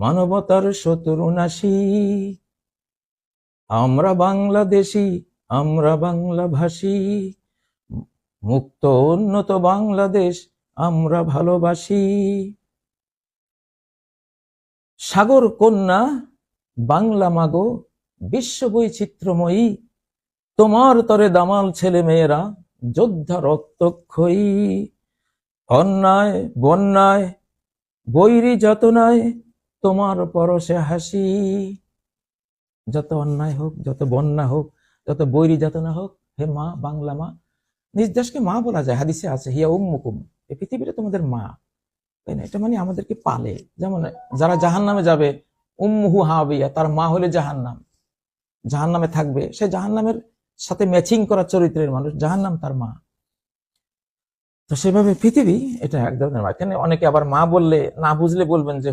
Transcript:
মানবতার শত্রু নাশী। আমরা বাংলাদেশী, আমরা বাংলা ভাষী, মুক্ত উন্নত বাংলাদেশ আমরা ভালোবাসি। সাগর কন্যা বাংলা মাগো, বিশ্ব বৈচিত্র্যময়ী, তোমার তরে দামাল ছেলে মেয়েরা যোদ্ধা রক্তক্ষয়ী। অন্যায় বন্যায় বৈরী যাতনায় তোমার পরশে হাসি। যত অন্যায় হোক, যত বন্যা হোক, যত বৈরী যাতনা হোক, হে মা, বাংলা মা, নিজ দেশকে মা বলা যায়, হাদিসে আছে হিয়া উম্মুকুম, এই পৃথিবীটা তোমাদের মা, তাই না? এটা মানে আমাদেরকে পালে। যেমন যারা জাহান্নামে যাবে, উম্মুহু হাবিয়া, তার মা হলে জাহান্নাম, জাহান্নামে থাকবে, সে জাহান্নামের সাথে ম্যাচিং করা চরিত্রের মানুষ, জাহান্নাম তার মা। তো সেভাবে পৃথিবী এটা এক ধরনের মা। এখানে অনেকে আবার মা বললে না বুঝলে বলবেন যে